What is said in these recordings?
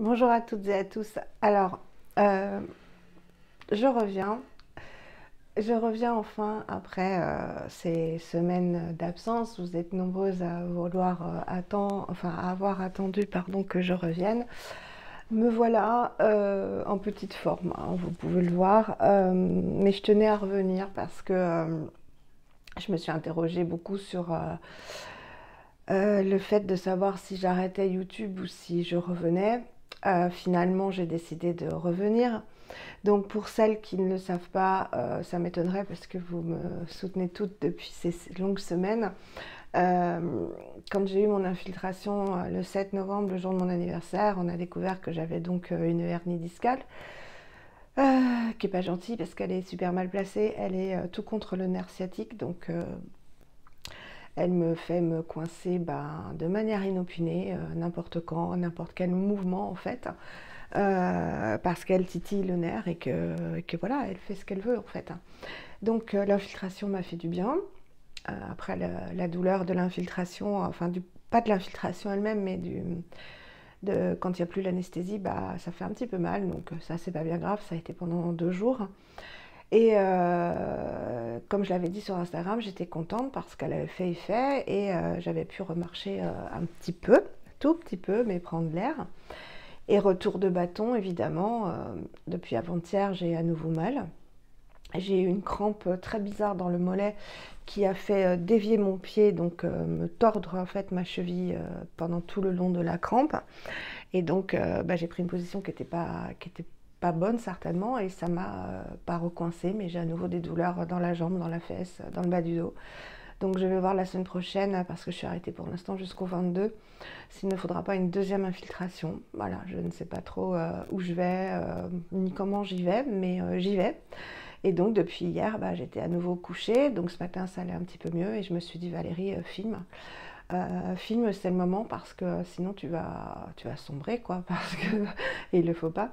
Bonjour à toutes et à tous. Alors, euh, je reviens. Je reviens enfin après ces semaines d'absence. Vous êtes nombreuses à vouloir attendre, enfin à avoir attendu, pardon, que je revienne. Me voilà en petite forme, hein, vous pouvez le voir. Mais je tenais à revenir parce que je me suis interrogée beaucoup sur le fait de savoir si j'arrêtais YouTube ou si je revenais. Finalement, j'ai décidé de revenir. Donc pour celles qui ne le savent pas, ça m'étonnerait parce que vous me soutenez toutes depuis ces longues semaines. Euh, Quand j'ai eu mon infiltration le 7 novembre, le jour de mon anniversaire, on a découvert que j'avais donc une hernie discale, qui est pas gentille parce qu'elle est super mal placée. Elle est tout contre le nerf sciatique, donc elle me fait me coincer de manière inopinée, n'importe quand, n'importe quel mouvement en fait. Parce qu'elle titille le nerf et que voilà, elle fait ce qu'elle veut en fait. Donc l'infiltration m'a fait du bien. Après la douleur de l'infiltration, enfin pas de l'infiltration elle-même, mais quand il n'y a plus l'anesthésie, ça fait un petit peu mal. Donc ça c'est pas bien grave, ça a été pendant 2 jours. Et comme je l'avais dit sur Instagram, j'étais contente parce qu'elle avait fait effet et j'avais pu remarcher un petit peu, tout petit peu, mais prendre l'air. Et retour de bâton, évidemment, depuis avant-hier, j'ai à nouveau mal. J'ai eu une crampe très bizarre dans le mollet qui a fait dévier mon pied, donc me tordre en fait ma cheville pendant tout le long de la crampe. Et donc j'ai pris une position qui était pas bonne certainement et ça m'a pas recoincé, mais j'ai à nouveau des douleurs dans la jambe, dans la fesse, dans le bas du dos. Donc je vais voir la semaine prochaine parce que je suis arrêtée pour l'instant jusqu'au 22 s'il ne faudra pas une deuxième infiltration. Voilà, je ne sais pas trop où je vais ni comment j'y vais, mais j'y vais. Et donc depuis hier, j'étais à nouveau couchée, donc ce matin ça allait un petit peu mieux et je me suis dit Valérie, filme. Filme, c'est le moment parce que sinon tu vas sombrer quoi, parce que il le faut pas.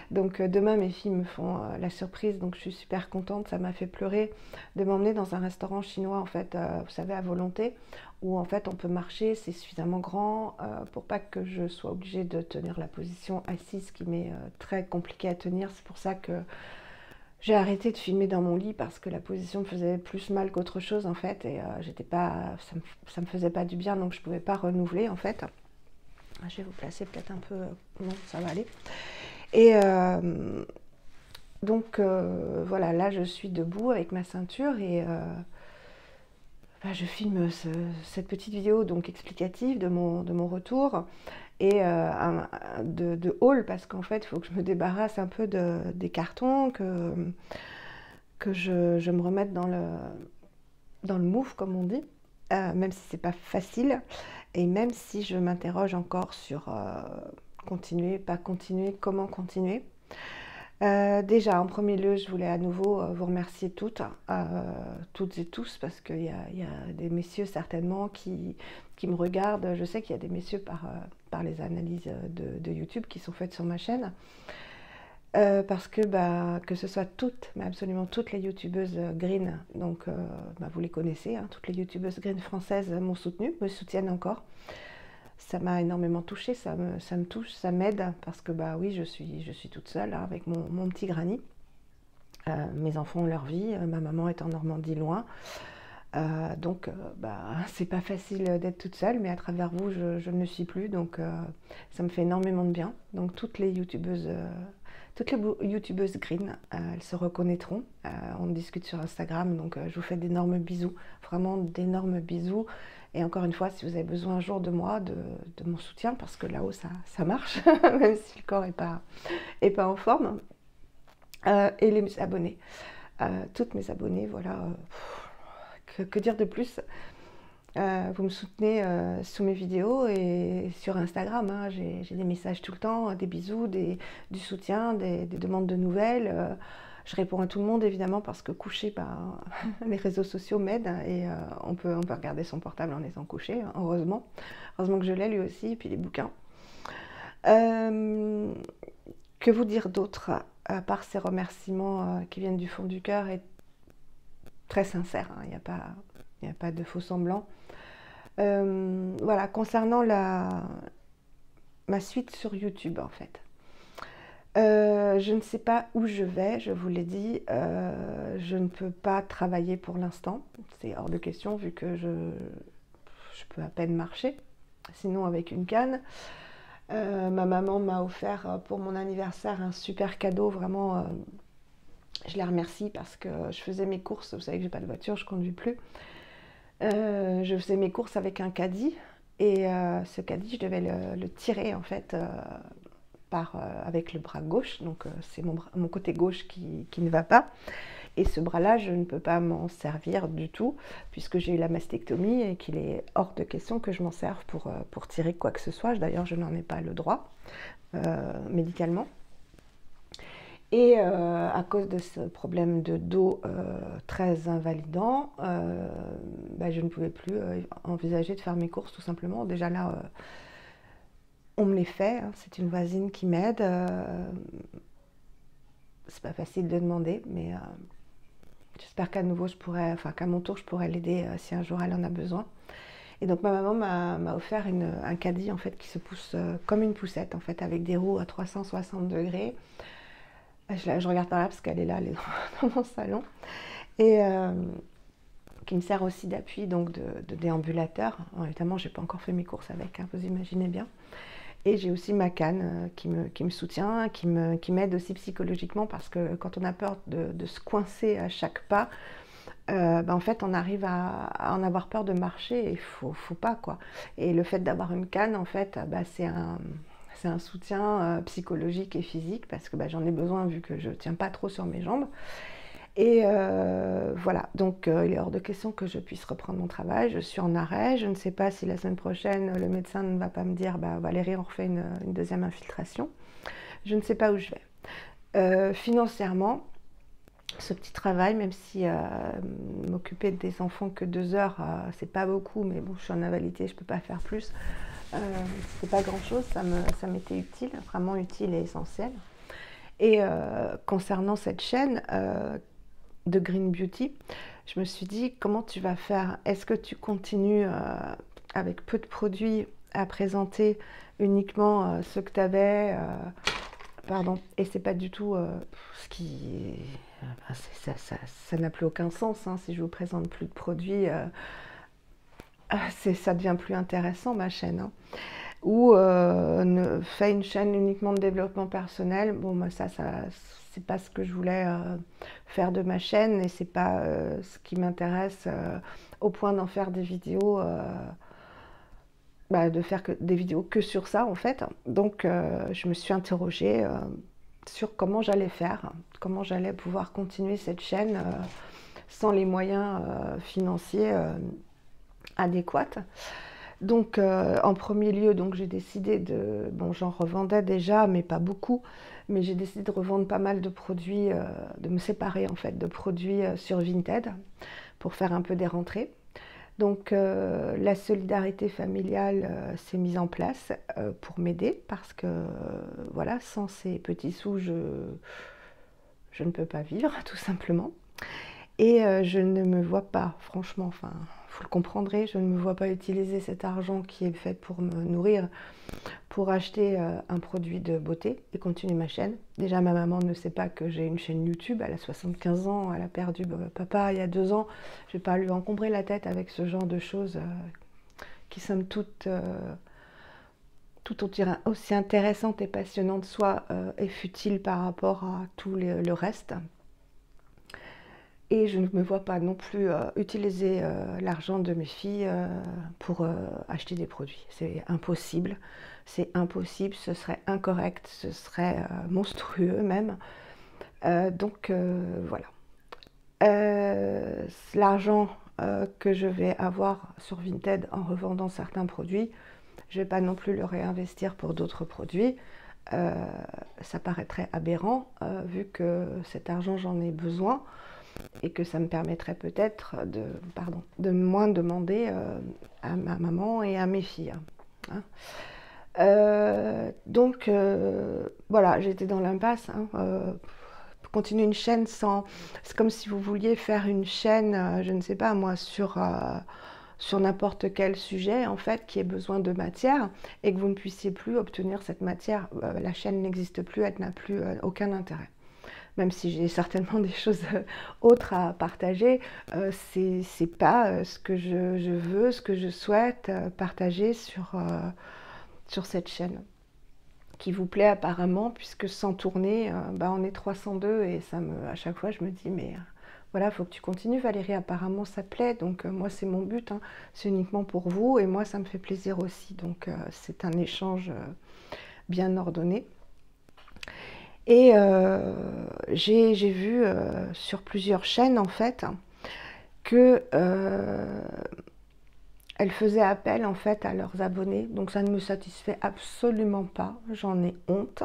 Donc demain mes filles me font la surprise, donc je suis super contente. Ça m'a fait pleurer de m'emmener dans un restaurant chinois en fait, vous savez à volonté, où en fait on peut marcher, c'est suffisamment grand pour pas que je sois obligée de tenir la position assise, qui m'est très compliquée à tenir. C'est pour ça que j'ai arrêté de filmer dans mon lit parce que la position me faisait plus mal qu'autre chose en fait et j'étais pas, ça me faisait pas du bien donc je pouvais pas renouveler en fait. Je vais vous placer peut-être un peu, non ça va aller. Et donc voilà, là je suis debout avec ma ceinture et je filme cette petite vidéo donc explicative de mon retour et de haul parce qu'en fait il faut que je me débarrasse un peu des cartons, que je me remette dans le move, comme on dit, même si c'est pas facile, et même si je m'interroge encore sur continuer, pas continuer, comment continuer. Déjà, en premier lieu, je voulais à nouveau vous remercier toutes et tous, parce qu'il y a des messieurs certainement qui me regardent. Je sais qu'il y a des messieurs par les analyses de YouTube qui sont faites sur ma chaîne. Parce que ce soit toutes, mais absolument toutes les youtubeuses green, donc vous les connaissez, hein, toutes les youtubeuses green françaises m'ont soutenue, me soutiennent encore. Ça m'a énormément touchée, ça me touche, ça m'aide, parce que oui, je suis toute seule hein, avec mon petit granny. Mes enfants ont leur vie, ma maman est en Normandie loin. Donc c'est pas facile d'être toute seule, mais à travers vous, je ne le suis plus, donc ça me fait énormément de bien. Donc toutes les youtubeuses green, elles se reconnaîtront. On discute sur Instagram, donc je vous fais d'énormes bisous, vraiment d'énormes bisous. Et encore une fois, si vous avez besoin un jour de moi, de mon soutien, parce que là-haut ça marche, même si le corps est pas en forme. Et les abonnés, toutes mes abonnées, voilà. Que dire de plus? Vous me soutenez sous mes vidéos et sur Instagram, hein, j'ai des messages tout le temps, des bisous, du soutien, des demandes de nouvelles. Je réponds à tout le monde évidemment parce que couché, les réseaux sociaux m'aident et on peut regarder son portable en étant couché, hein, heureusement. Heureusement que je l'ai lui aussi, et puis les bouquins. Euh, que vous dire d'autre, à part ces remerciements qui viennent du fond du cœur et très sincères, hein, il n'y a pas de faux semblants. Voilà, concernant ma suite sur YouTube en fait. Je ne sais pas où je vais, je vous l'ai dit, je ne peux pas travailler pour l'instant, c'est hors de question vu que je peux à peine marcher, sinon avec une canne. Ma maman m'a offert pour mon anniversaire un super cadeau, vraiment, je la remercie parce que je faisais mes courses, vous savez que j'ai pas de voiture, je conduis plus. Je faisais mes courses avec un caddie et ce caddie, je devais le tirer en fait avec le bras gauche, donc c'est mon côté gauche qui ne va pas. Et ce bras-là, je ne peux pas m'en servir du tout, puisque j'ai eu la mastectomie et qu'il est hors de question que je m'en serve pour tirer quoi que ce soit. D'ailleurs, je n'en ai pas le droit, médicalement. Et à cause de ce problème de dos très invalidant, je ne pouvais plus envisager de faire mes courses tout simplement. Déjà là, on me les fait, hein, c'est une voisine qui m'aide. C'est pas facile de demander, mais j'espère qu'à nouveau, qu'à mon tour, je pourrai l'aider si un jour elle en a besoin. Et donc ma maman m'a offert un caddie en fait qui se pousse comme une poussette en fait, avec des roues à 360 degrés. Je regarde par là parce qu'elle est là, elle est dans mon salon. Et qui me sert aussi d'appui, donc de déambulateur. Bon, évidemment, je n'ai pas encore fait mes courses avec, hein, vous imaginez bien. Et j'ai aussi ma canne qui me soutient, qui m'aide aussi psychologiquement, parce que quand on a peur de se coincer à chaque pas, en fait on arrive à en avoir peur de marcher et il faut pas quoi. Et le fait d'avoir une canne, en fait, c'est un soutien psychologique et physique, parce que j'en ai besoin vu que je tiens pas trop sur mes jambes. Et voilà, donc il est hors de question que je puisse reprendre mon travail. Je suis en arrêt. Je ne sais pas si la semaine prochaine, le médecin ne va pas me dire Valérie, on refait une deuxième infiltration. Je ne sais pas où je vais. Financièrement, ce petit travail, même si m'occuper des enfants que 2 heures, c'est pas beaucoup, mais bon, je suis en invalidité, je peux pas faire plus. C'est pas grand chose, ça m'était utile, vraiment utile et essentiel. Et concernant cette chaîne de Green Beauty, je me suis dit, comment tu vas faire? Est-ce que tu continues avec peu de produits à présenter uniquement ce que tu avais pardon, et c'est pas du tout ce qui... ça n'a plus aucun sens, hein, si je vous présente plus de produits, ça devient plus intéressant ma chaîne, hein. Ou fait une chaîne uniquement de développement personnel. Bon, ça c'est pas ce que je voulais faire de ma chaîne, et c'est pas ce qui m'intéresse au point d'en faire des vidéos, de faire des vidéos que sur ça en fait. Donc je me suis interrogée sur comment j'allais faire, comment j'allais pouvoir continuer cette chaîne sans les moyens financiers adéquats. Donc en premier lieu, j'ai décidé j'en revendais déjà, mais pas beaucoup, mais j'ai décidé de revendre pas mal de produits, de me séparer en fait de produits sur Vinted pour faire un peu des rentrées. Donc la solidarité familiale s'est mise en place pour m'aider, parce que voilà, sans ces petits sous, je ne peux pas vivre tout simplement. Et je ne me vois pas, franchement, enfin, vous le comprendrez, je ne me vois pas utiliser cet argent qui est fait pour me nourrir pour acheter un produit de beauté et continuer ma chaîne. Déjà, ma maman ne sait pas que j'ai une chaîne YouTube, elle a 75 ans, elle a perdu papa il y a 2 ans. Je ne vais pas lui encombrer la tête avec ce genre de choses qui sont toutes aussi intéressantes et passionnantes, soit et futiles par rapport à tout le reste. Et je ne me vois pas non plus utiliser l'argent de mes filles pour acheter des produits. C'est impossible, ce serait incorrect, ce serait monstrueux même. Donc voilà. L'argent que je vais avoir sur Vinted en revendant certains produits, je ne vais pas non plus le réinvestir pour d'autres produits. Ça paraîtrait aberrant vu que cet argent, j'en ai besoin, et que ça me permettrait peut-être de moins demander à ma maman et à mes filles, hein. Donc voilà, j'étais dans l'impasse, hein. Continuer une chaîne sans... C'est comme si vous vouliez faire une chaîne, je ne sais pas moi, sur sur n'importe quel sujet en fait qui ait besoin de matière et que vous ne puissiez plus obtenir cette matière, la chaîne n'existe plus, elle n'a plus aucun intérêt. Même si j'ai certainement des choses autres à partager, c'est pas ce que je veux, ce que je souhaite partager sur cette chaîne qui vous plaît apparemment, puisque sans tourner, on est 302 et à chaque fois je me dis mais voilà, il faut que tu continues Valérie, apparemment ça plaît, donc moi c'est mon but, hein, c'est uniquement pour vous et moi ça me fait plaisir aussi, donc c'est un échange bien ordonné. Et j'ai vu sur plusieurs chaînes en fait que elles faisaient appel en fait à leurs abonnés, donc ça ne me satisfait absolument pas, j'en ai honte.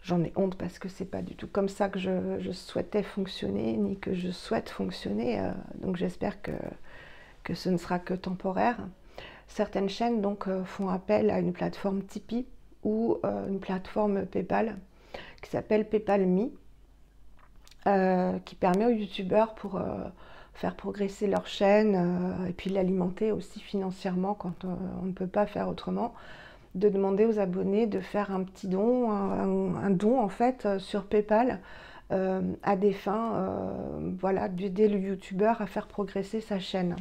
J'en ai honte parce que c'est pas du tout comme ça que je souhaitais fonctionner, ni que je souhaite fonctionner, donc j'espère que ce ne sera que temporaire. Certaines chaînes donc font appel à une plateforme Tipeee ou une plateforme PayPal qui s'appelle PayPal.me, qui permet aux youtubeurs pour faire progresser leur chaîne et puis l'alimenter aussi financièrement quand on ne peut pas faire autrement, de demander aux abonnés de faire un petit don, un don en fait sur PayPal à des fins voilà, d'aider le youtubeur à faire progresser sa chaîne.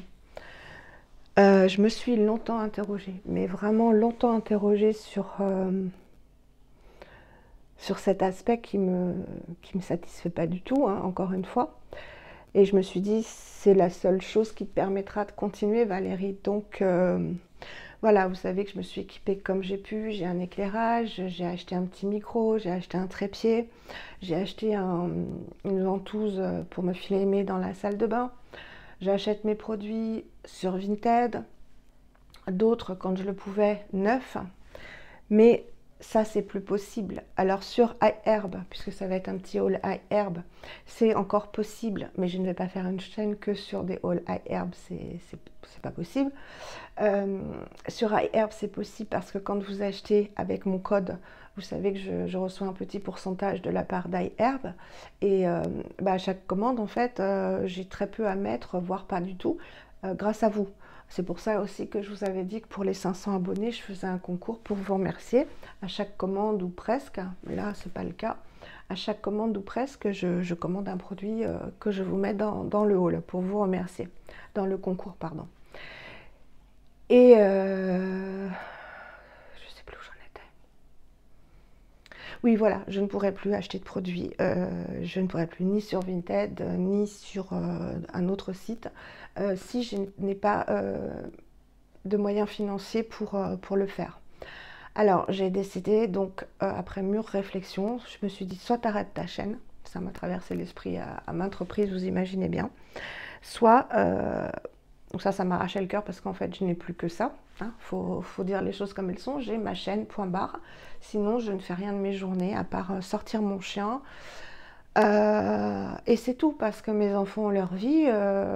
Je me suis longtemps interrogée, mais vraiment longtemps interrogée sur cet aspect qui me satisfait pas du tout, hein, encore une fois. Et je me suis dit, c'est la seule chose qui te permettra de continuer, Valérie. Donc voilà, vous savez que je me suis équipée comme j'ai pu. J'ai un éclairage, j'ai acheté un petit micro, j'ai acheté un trépied, j'ai acheté une ventouse pour me filmer dans la salle de bain. J'achète mes produits sur Vinted, d'autres quand je le pouvais neufs, mais ça c'est plus possible. Alors sur iHerb, puisque ça va être un petit haul iHerb, c'est encore possible, mais je ne vais pas faire une chaîne que sur des hauls iHerb, c'est pas possible. Sur iHerb c'est possible parce que quand vous achetez avec mon code, vous savez que je reçois un petit pourcentage de la part d'iHerb et à chaque commande en fait j'ai très peu à mettre, voire pas du tout, grâce à vous. C'est pour ça aussi que je vous avais dit que pour les 500 abonnés, je faisais un concours pour vous remercier. À chaque commande ou presque, là c'est pas le cas, à chaque commande ou presque, je commande un produit que je vous mets dans le haul pour vous remercier, dans le concours, pardon. Et je sais plus où j'en étais. Oui, voilà, je ne pourrai plus acheter de produits. Je ne pourrai plus ni sur Vinted, ni sur un autre site, si je n'ai pas de moyens financiers pour le faire. Alors, j'ai décidé, donc, après mûre réflexion, je me suis dit, soit tu arrêtes ta chaîne, ça m'a traversé l'esprit à maintes reprises, vous imaginez bien, soit... donc ça m'arrachait le cœur parce qu'en fait, je n'ai plus que ça. Hein. Faut dire les choses comme elles sont. J'ai ma chaîne, point barre. Sinon, je ne fais rien de mes journées à part sortir mon chien. Et c'est tout parce que mes enfants ont leur vie.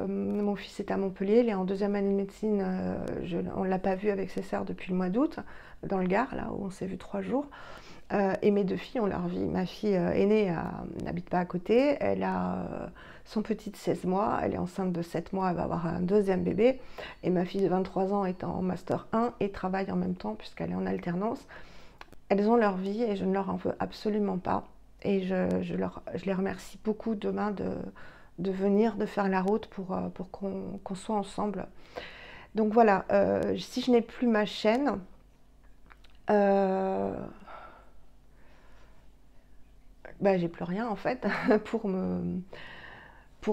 Mon fils est à Montpellier, il est en 2e année de médecine. On ne l'a pas vu avec ses sœurs depuis le mois d'août, dans le Gard, là où on s'est vu 3 jours. Et mes 2 filles ont leur vie. Ma fille aînée n'habite pas à côté. Elle a son petit de 16 mois. Elle est enceinte de 7 mois. Elle va avoir un 2e bébé. Et ma fille de 23 ans est en Master 1 et travaille en même temps puisqu'elle est en alternance. Elles ont leur vie et je ne leur en veux absolument pas. Et je les remercie beaucoup demain de venir, de faire la route pour qu'on soit ensemble. Donc voilà, si je n'ai plus ma chaîne... j'ai plus rien en fait pour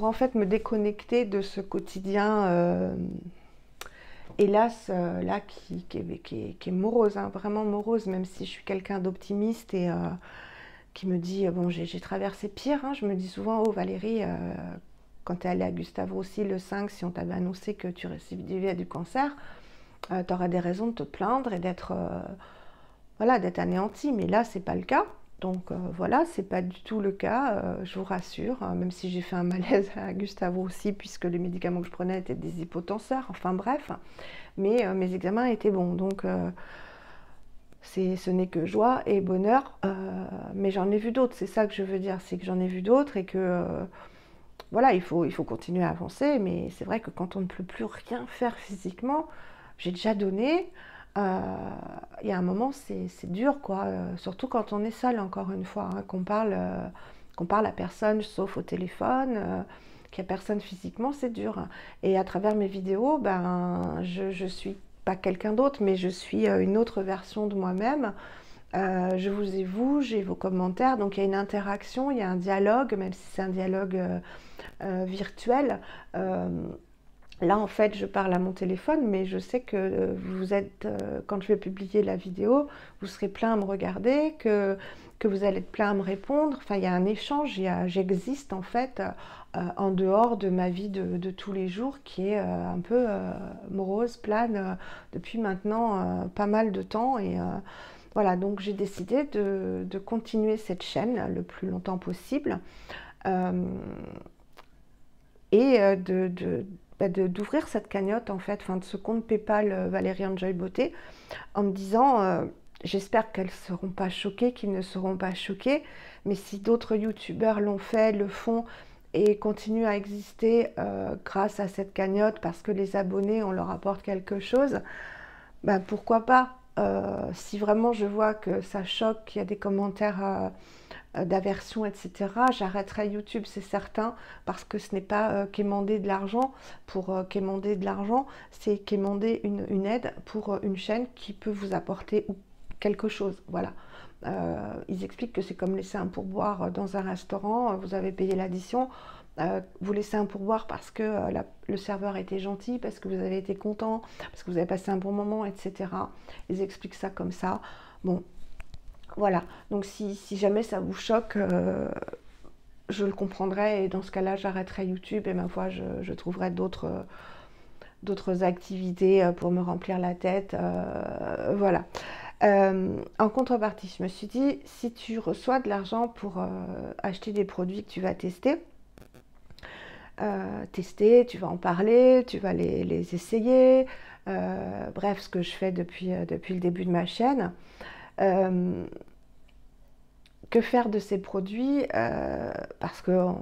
en fait me déconnecter de ce quotidien hélas là qui est morose, hein, vraiment morose, même si je suis quelqu'un d'optimiste et qui me dit bon j'ai traversé pire, hein, je me dis souvent oh Valérie quand tu es allée à Gustave Roussy le 5, si on t'avait annoncé que tu récidivais du cancer, tu aurais des raisons de te plaindre et d'être voilà, d'être anéantie, mais là c'est pas le cas. Donc voilà, c'est pas du tout le cas, je vous rassure, même si j'ai fait un malaise à Gustave aussi, puisque les médicaments que je prenais étaient des hypotenseurs, enfin bref, mais mes examens étaient bons, donc ce n'est que joie et bonheur, mais j'en ai vu d'autres, c'est ça que je veux dire, c'est que j'en ai vu d'autres et que voilà, il faut continuer à avancer, mais c'est vrai que quand on ne peut plus rien faire physiquement, j'ai déjà donné, euh, il y a un moment, c'est dur, quoi. Surtout quand on est seul, encore une fois, hein, qu'on parle à personne, sauf au téléphone, qu'il n'y a personne physiquement, c'est dur. Et à travers mes vidéos, ben, je suis pas quelqu'un d'autre, mais je suis une autre version de moi-même. Je vous ai vous, j'ai vos commentaires, donc il y a une interaction, il y a un dialogue, même si c'est un dialogue virtuel. Euh, Là, en fait, je parle à mon téléphone, mais je sais que vous êtes, quand je vais publier la vidéo, vous serez plein à me regarder, que vous allez être plein à me répondre. Enfin, il y a un échange, j'existe en fait en dehors de ma vie de tous les jours qui est un peu morose, plane, depuis maintenant pas mal de temps. Et voilà, donc j'ai décidé de continuer cette chaîne le plus longtemps possible. Euh, et d'ouvrir cette cagnotte en fait, enfin de ce compte PayPal Valérie Enjoy Beauté, en me disant j'espère qu'elles ne seront pas choquées, qu'ils ne seront pas choqués, mais si d'autres youtubeurs l'ont fait, le font et continuent à exister grâce à cette cagnotte parce que les abonnés on leur apporte quelque chose, bah, pourquoi pas. Si vraiment je vois que ça choque, qu'il y a des commentaires d'aversion, etc., j'arrêterai YouTube, c'est certain, parce que ce n'est pas quémander de l'argent pour quémander de l'argent, c'est quémander une aide pour une chaîne qui peut vous apporter quelque chose. Voilà. Ils expliquent que c'est comme laisser un pourboire dans un restaurant, vous avez payé l'addition, vous laissez un pourboire parce que le serveur était gentil, parce que vous avez été content, parce que vous avez passé un bon moment, etc. Ils expliquent ça comme ça. Bon, voilà, donc si jamais ça vous choque, je le comprendrai et dans ce cas-là, j'arrêterai YouTube et ma foi, je trouverai d'autres activités pour me remplir la tête. Voilà. En contrepartie, je me suis dit, si tu reçois de l'argent pour acheter des produits que tu vas tester, tu vas en parler, tu vas les essayer, bref, ce que je fais depuis le début de ma chaîne. Que faire de ces produits parce qu'on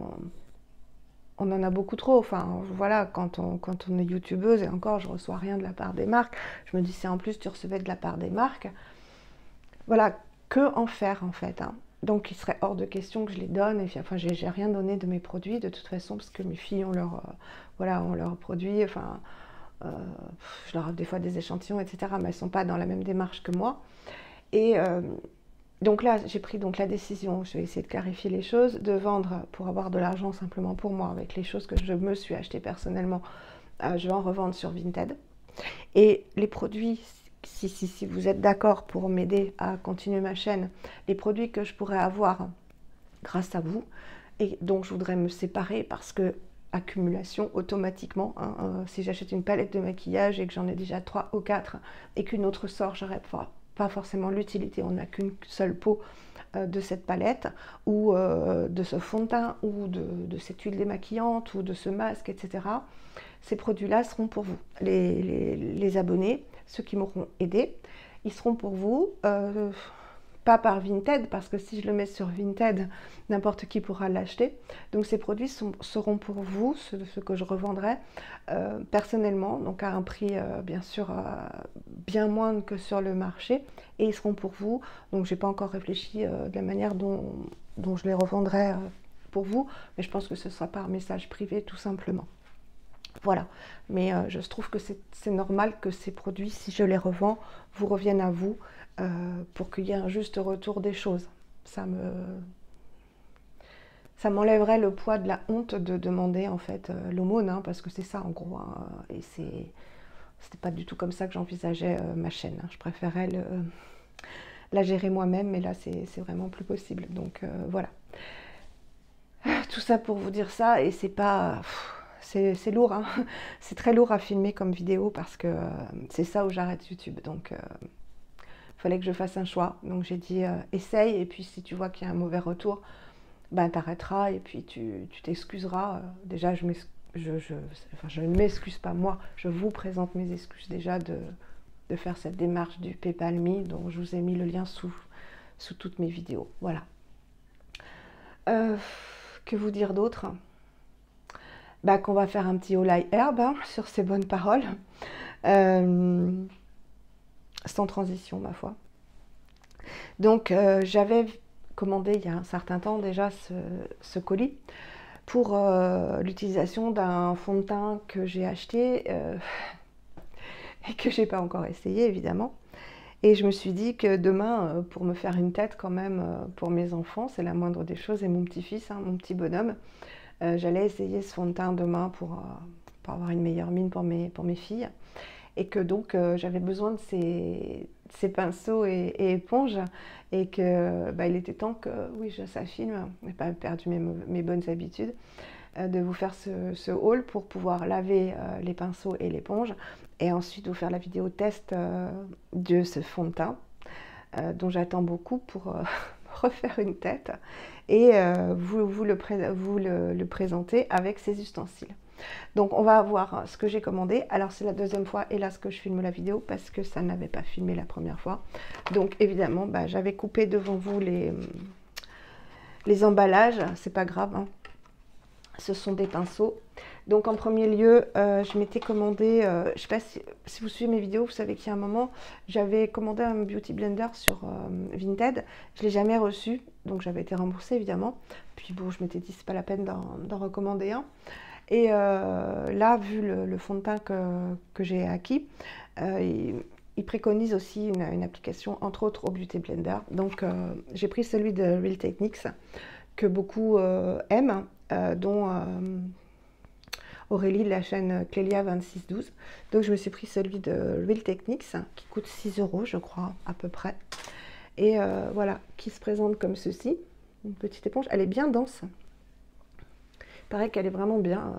on en a beaucoup trop. Enfin, voilà, quand on est youtubeuse, et encore, je ne reçois rien de la part des marques, je me dis, si en plus tu recevais de la part des marques, voilà, que en faire en fait, hein. Donc, il serait hors de question que je les donne. Et puis, enfin, j'ai rien donné de mes produits de toute façon, parce que mes filles ont voilà, ont leurs produits. Enfin, euh, je leur offre des fois des échantillons, etc. Mais elles ne sont pas dans la même démarche que moi. Et donc là, j'ai pris donc la décision, je vais essayer de clarifier les choses, de vendre pour avoir de l'argent simplement pour moi, avec les choses que je me suis achetées personnellement, je vais en revendre sur Vinted. Et les produits, si vous êtes d'accord pour m'aider à continuer ma chaîne, les produits que je pourrais avoir grâce à vous, et dont je voudrais me séparer parce que accumulation automatiquement, hein, si j'achète une palette de maquillage et que j'en ai déjà 3 ou 4 et qu'une autre sort, j'aurais pas forcément l'utilité, on n'a qu'une seule peau de cette palette ou de ce fond de teint ou de cette huile démaquillante ou de ce masque, etc. Ces produits-là seront pour vous. Les abonnés, ceux qui m'auront aidé, ils seront pour vous. Pas par Vinted, parce que si je le mets sur Vinted, n'importe qui pourra l'acheter. Donc ces produits seront pour vous, ceux que je revendrai personnellement, donc à un prix bien sûr bien moindre que sur le marché, et ils seront pour vous. Donc j'ai pas encore réfléchi de la manière dont je les revendrai pour vous, mais je pense que ce sera par message privé tout simplement. Voilà, mais je trouve que c'est normal que ces produits, si je les revends, vous reviennent à vous pour qu'il y ait un juste retour des choses. Ça m'enlèverait le poids de la honte de demander en fait l'aumône, hein, parce que c'est ça en gros, hein, et c'était pas du tout comme ça que j'envisageais ma chaîne, hein. Je préférais la gérer moi-même, mais là c'est vraiment plus possible. Donc voilà. Tout ça pour vous dire ça, et c'est pas... C'est lourd, hein. C'est très lourd à filmer comme vidéo parce que c'est ça où j'arrête YouTube. Donc il fallait que je fasse un choix. Donc j'ai dit essaye, et puis si tu vois qu'il y a un mauvais retour, ben t'arrêteras et puis tu t'excuseras. Déjà je ne m'excuse pas moi, je vous présente mes excuses déjà de faire cette démarche du PayPal Me, dont je vous ai mis le lien sous toutes mes vidéos. Voilà. Que vous dire d'autre ? bah, qu'on va faire un petit haul herbe hein, sur ces bonnes paroles. Euh, Sans transition, ma foi. Donc, j'avais commandé il y a un certain temps déjà ce colis pour l'utilisation d'un fond de teint que j'ai acheté et que j'ai pas encore essayé, évidemment. Et je me suis dit que demain, pour me faire une tête quand même pour mes enfants, c'est la moindre des choses, et mon petit-fils, hein, mon petit bonhomme, j'allais essayer ce fond de teint demain pour avoir une meilleure mine pour mes filles. Et que donc j'avais besoin de ces pinceaux et éponges, et que bah, il était temps que oui, ça filme, je n'ai pas perdu mes bonnes habitudes, de vous faire ce haul pour pouvoir laver les pinceaux et l'éponge, et ensuite vous faire la vidéo test de ce fond de teint dont j'attends beaucoup pour refaire une tête, et vous le présenter avec ces ustensiles. Donc on va voir ce que j'ai commandé. Alors c'est la deuxième fois, hélas, que je filme la vidéo parce que ça n'avait pas filmé la première fois. Donc évidemment, bah, j'avais coupé devant vous les emballages, c'est pas grave, hein. Ce sont des pinceaux. Donc en premier lieu, je m'étais commandé, je ne sais pas si vous suivez mes vidéos, vous savez qu'il y a un moment, j'avais commandé un beauty blender sur Vinted. Je ne l'ai jamais reçu, donc j'avais été remboursée évidemment. Puis bon, je m'étais dit, c'est pas la peine d'en recommander un. Et là, vu le fond de teint que j'ai acquis, il préconise aussi une application, entre autres, au Beauty Blender. Donc, j'ai pris celui de Real Techniques, que beaucoup aiment, dont Aurélie de la chaîne Clélia2612. Donc, je me suis pris celui de Real Techniques, qui coûte 6 € je crois, à peu près. Et voilà, qui se présente comme ceci. Une petite éponge, elle est bien dense. Il paraît qu'elle est vraiment bien,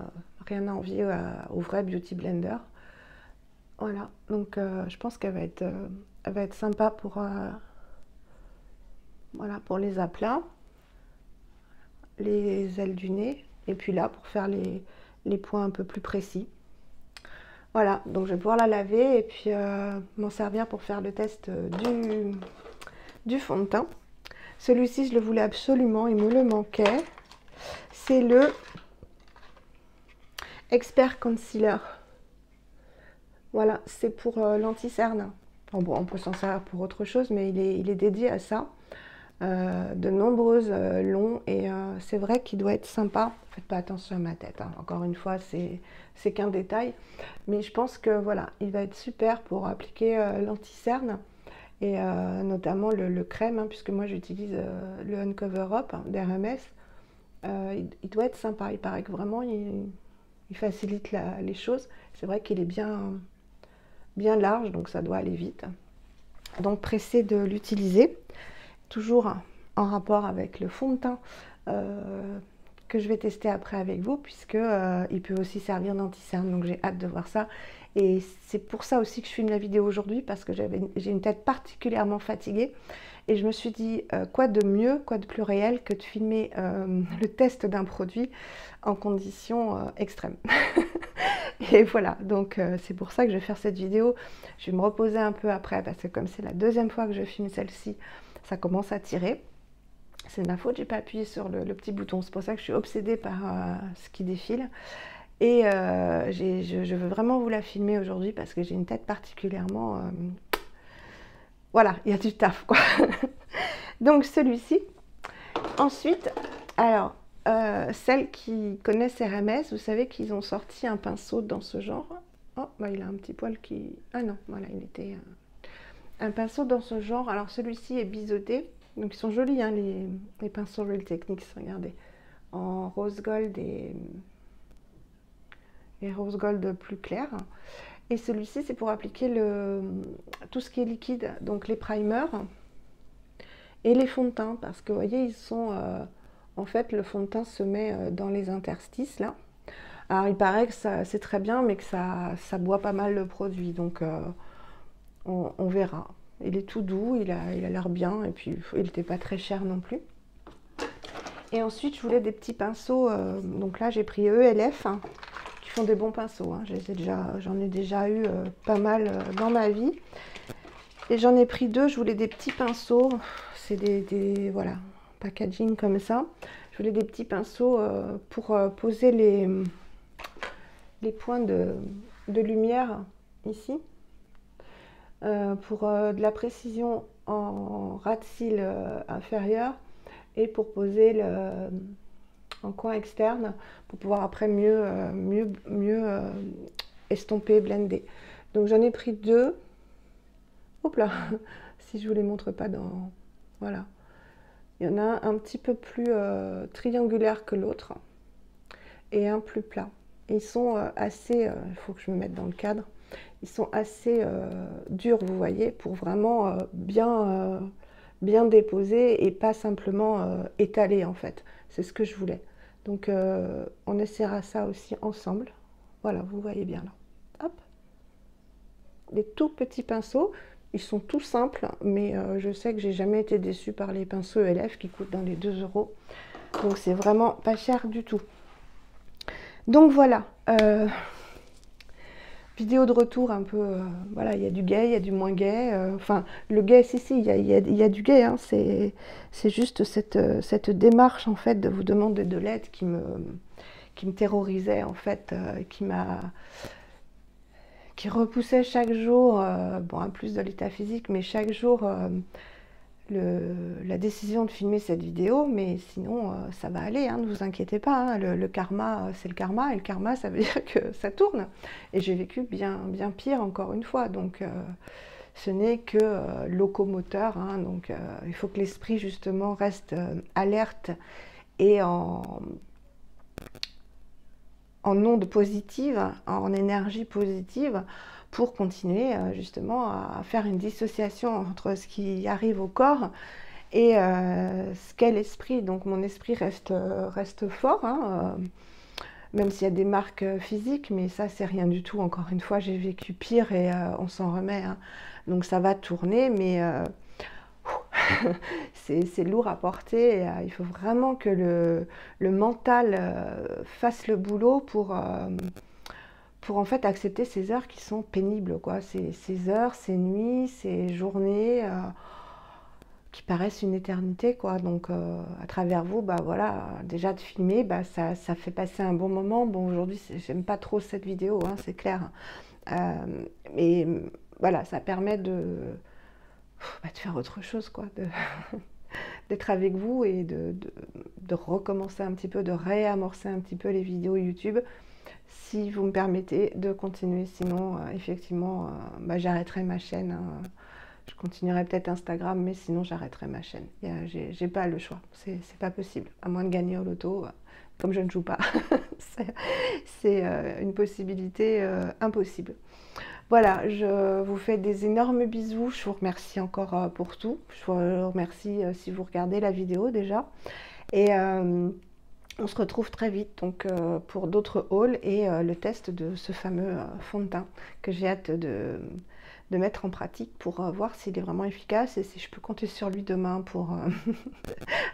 rien à envier au vrai Beauty Blender. Voilà, donc je pense qu'elle va être sympa voilà, pour les aplats, les ailes du nez, et puis là pour faire les points un peu plus précis. Voilà, donc je vais pouvoir la laver et puis m'en servir pour faire le test du fond de teint. Celui-ci, je le voulais absolument, il me le manquait. C'est le Expert Concealer. Voilà, c'est pour l'anti-cerne. Bon, on peut s'en servir pour autre chose, mais il est dédié à ça. De nombreuses longs, et c'est vrai qu'il doit être sympa. Faites pas attention à ma tête, hein. Encore une fois, c'est qu'un détail. Mais je pense que voilà, il va être super pour appliquer l'anti-cerne, et notamment le crème, hein, puisque moi j'utilise le Uncover Up d'RMS. Il doit être sympa. Il paraît que vraiment il facilite les choses. C'est vrai qu'il est bien large, donc ça doit aller vite. Donc pressé de l'utiliser, toujours en rapport avec le fond de teint que je vais tester après avec vous, puisque il peut aussi servir d'anti-cerne, donc j'ai hâte de voir ça. Et c'est pour ça aussi que je filme la vidéo aujourd'hui, parce que j'ai une tête particulièrement fatiguée, et je me suis dit quoi de mieux, quoi de plus réel que de filmer le test d'un produit en conditions extrêmes. Et voilà, donc c'est pour ça que je vais faire cette vidéo. Je vais me reposer un peu après, parce que comme c'est la deuxième fois que je filme celle-ci, ça commence à tirer. C'est de ma faute, j'ai pas appuyé sur le petit bouton. C'est pour ça que je suis obsédée par ce qui défile. Et je veux vraiment vous la filmer aujourd'hui, parce que j'ai une tête particulièrement... voilà, il y a du taf, quoi. Donc celui-ci. Ensuite, alors... celles qui connaissent RMS, vous savez qu'ils ont sorti un pinceau dans ce genre. Oh, bah, il a un petit poil qui... Ah non, voilà, il était... un pinceau dans ce genre. Alors celui-ci est biseauté. Donc ils sont jolis, hein, les pinceaux Real Techniques, regardez. En rose gold et rose gold plus clair. Et celui-ci, c'est pour appliquer tout ce qui est liquide. Donc les primers et les fonds de teint. Parce que vous voyez, ils sont... en fait, le fond de teint se met dans les interstices, là. Alors, il paraît que c'est très bien, mais que ça boit pas mal le produit. Donc, on verra. Il est tout doux, il a l'air bien, et puis il n'était pas très cher non plus. Et ensuite, je voulais des petits pinceaux. Donc là, j'ai pris ELF, hein, qui font des bons pinceaux, hein. J'en ai déjà eu pas mal dans ma vie. Et j'en ai pris deux. Je voulais des petits pinceaux. C'est voilà, packaging comme ça. Je voulais des petits pinceaux pour poser les points de lumière ici pour de la précision en ras de cils inférieur et pour poser en coin externe pour pouvoir après mieux estomper, blender. Donc j'en ai pris deux. Hop là, si je vous les montre pas dans... Voilà. Il y en a un petit peu plus triangulaire que l'autre et un plus plat. Et ils sont assez... Il faut que je me mette dans le cadre. Ils sont assez durs, vous voyez, pour vraiment bien déposer et pas simplement étaler en fait. C'est ce que je voulais. Donc on essaiera ça aussi ensemble. Voilà, vous voyez bien là. Hop. Des tout petits pinceaux. Ils sont tout simples, mais je sais que j'ai jamais été déçue par les pinceaux ELF qui coûtent dans les 2 euros. Donc c'est vraiment pas cher du tout. Donc voilà. Vidéo de retour un peu, voilà, il y a du gay, il y a du moins gay. Enfin, le gay, si, il y a du gay. Hein, c'est juste cette démarche, en fait, de vous demander de l'aide qui me terrorisait, en fait, qui repoussait chaque jour, bon, en plus de l'état physique, mais chaque jour, la décision de filmer cette vidéo, mais sinon ça va aller, hein, ne vous inquiétez pas, hein, le karma c'est le karma, et le karma ça veut dire que ça tourne, et j'ai vécu bien pire encore une fois, donc ce n'est que locomoteur, hein, donc il faut que l'esprit justement reste alerte et en onde positive, en énergie positive, pour continuer justement à faire une dissociation entre ce qui arrive au corps et ce qu'est l'esprit. Donc mon esprit reste fort, hein, même s'il y a des marques physiques, mais ça c'est rien du tout. Encore une fois, j'ai vécu pire et on s'en remet. Hein. Donc ça va tourner, mais c'est lourd à porter. Il faut vraiment que le mental fasse le boulot pour en fait accepter ces heures qui sont pénibles, quoi. Ces heures, ces nuits, ces journées qui paraissent une éternité, quoi. Donc à travers vous, bah voilà, déjà de filmer, bah, ça fait passer un bon moment. Bon, aujourd'hui, j'aime pas trop cette vidéo, hein, c'est clair. Mais voilà, ça permet de faire autre chose, quoi. D'être avec vous et de recommencer un petit peu, de réamorcer un petit peu les vidéos YouTube, si vous me permettez de continuer. Sinon, effectivement, bah, j'arrêterai ma chaîne. Hein. Je continuerai peut-être Instagram, mais sinon j'arrêterai ma chaîne. J'ai pas le choix, c'est pas possible. À moins de gagner au loto, comme je ne joue pas, c'est une possibilité impossible. Voilà, je vous fais des énormes bisous. Je vous remercie encore pour tout. Je vous remercie si vous regardez la vidéo déjà. Et on se retrouve très vite donc, pour d'autres hauls et le test de ce fameux fond de teint que j'ai hâte de mettre en pratique pour voir s'il est vraiment efficace et si je peux compter sur lui demain pour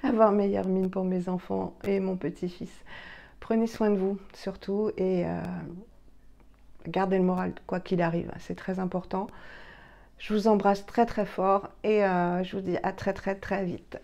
avoir meilleure mine pour mes enfants et mon petit-fils. Prenez soin de vous surtout et gardez le moral quoi qu'il arrive, c'est très important. Je vous embrasse très très fort et je vous dis à très vite.